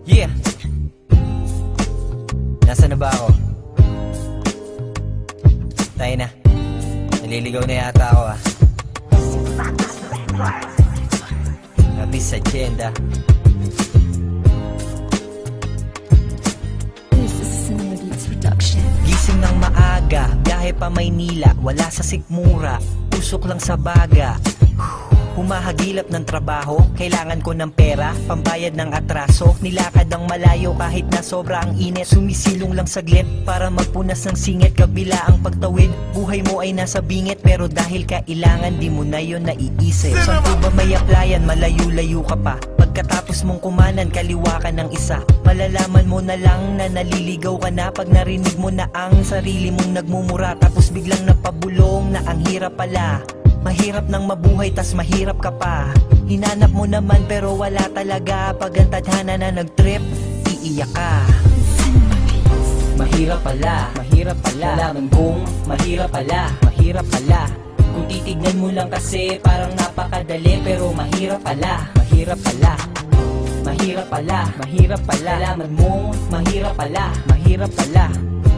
Yeah! Nasaan na ba ako? Tayo na. Naliligaw na yata ako ah. Abyss Agenda. This is Cinema Beats Production. Gising ng maaga, biyahe pa Maynila, wala sa sikmura, usok lang sa baga. Humahagilap ng trabaho, kailangan ko ng pera, pambayad ng atraso. Nilakad ang malayo kahit na sobra ang init. Sumisilong lang saglit para magpunas ng singit. Kabila ang pagtawid, buhay mo ay nasa bingit. Pero dahil kailangan, di mo na yun naiisip. Saan po ba may applyan, malayo-layo ka pa? Pagkatapos mong kumanan, kaliwa ka ng isa. Malalaman mo na lang na naliligaw ka na pag narinig mo na ang sarili mong nagmumura. Tapos biglang napabulong na ang hirap pala. Mahirap nang mabuhay tas mahirap ka pa. Hinanap mo naman pero wala talaga. Pag ang tadhana na nagtrip, iiyak ka. Mahirap pala, mahirap pala. Nalaman kong mahirap pala, mahirap pala. Kung titignan mo lang kasi parang napakadali. Pero mahirap pala, mahirap pala. Mahirap pala, mahirap pala. Nalaman mong mahirap pala, mahirap pala.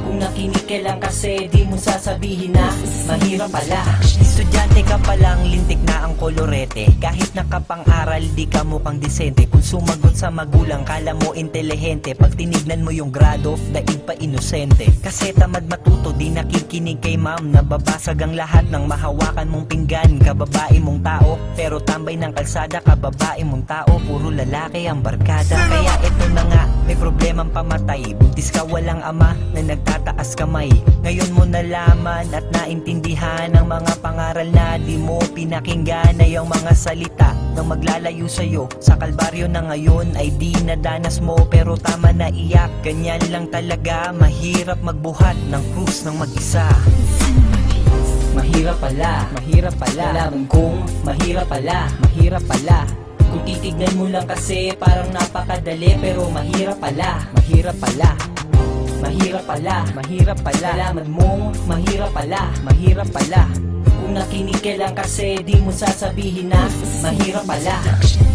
Kung nakinig ka lang kasi di mo sasabihin na mahirap pala. Estudyante ka palang, lintik na ang kolorete. Kahit nakapang-aral, di ka mukhang disente. Kung sumagot sa magulang, kala mo intelihente. Pag tinignan mo yung grado, daig pa inosente. Kasi tamad matuto, di nakikinig kay ma'am. Nababasag ang lahat ng mahawakan mong pinggan. Kababae mong tao, pero tambay ng kalsada. Kababae mong tao, puro lalaki ang barkada. Kaya ito na nga, may problemang pamatay. Buntis ka walang ama na nagtataas kamay. Ngayon mo nalaman at naintindihan ang mga pangaral na di mo pinakinggan. Ay ang mga salita ng maglalayo sa'yo sa kalbaryo na ngayon ay di nadanas mo. Pero tama na iyak, ganyan lang talaga. Mahirap magbuhat ng krus ng mag-isa. Mahirap pala, mahirap pala. Nalaman kong mahirap pala, mahirap pala. Kung titignan mo lang kasi parang napakadali. Pero mahirap pala, mahirap pala. Mahirap pala, mahirap pala. Nalaman mong mahirap pala, mahirap pala. Kung nakinig ka lang kasi di mo sasabihin na mahirap pala.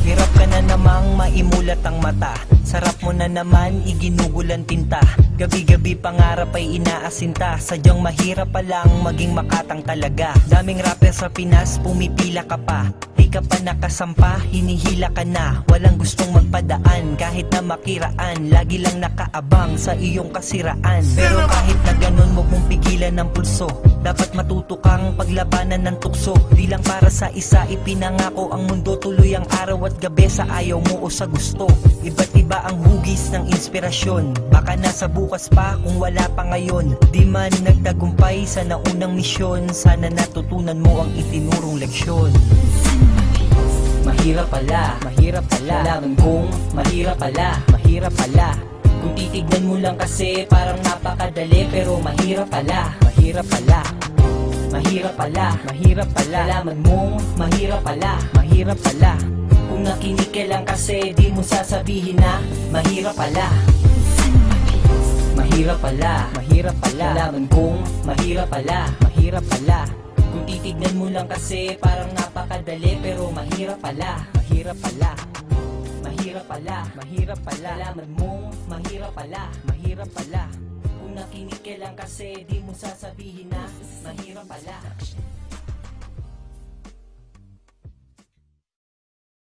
Hirap ka na namang maimulat ang mata. Sarap mo na naman iginugulan tinta. Gabi-gabi pangarap ay inaasinta. Sadyang mahirap palang maging makatang talaga. Daming rapper sa Pinas, pumipila ka pa. Di ka pa nakasampa, hinihila ka na. Walang gustong magpadaan, kahit na makiraan. Lagi lang nakaabang sa iyong kasiraan. Pero kahit na ganun, huwag mong pigilan ng pulso. Dapat matuto kang paglabanan ng tukso. Di lang para sa isa ipinangako ang mundo. Tuloy ang araw at gabi sa ayaw mo o sa gusto. Iba't iba ang hugis ng inspirasyon. Baka nasa bukas pa kung wala pa ngayon. Di man nagtagumpay sa naunang misyon. Sana natutunan mo ang itinurong leksyon. Mahirap pala, mahirap pala. Nalaman kong mahirap pala, mahirap pala. Kung titignan mo lang kasi parang napakadali. Pero mahirap pala, mahirap pala. Mahirap pala, mahirap pala. Nalaman mong mahirap pala, mahirap pala. Kung nakinig ka lang kasi di mo sasabihin na mahirap pala. Mahirap pala, mahirap pala. Nalaman kong mahirap pala, mahirap pala. Kung titignan mo lang kasi parang napakadali. Pero mahirap pala, mahirap pala. Mahirap pala, mahirap pala. Nalaman mong mahirap pala, mahirap pala. Kung nakinig ka lang kasi di mo sasabihin na mahirap pala.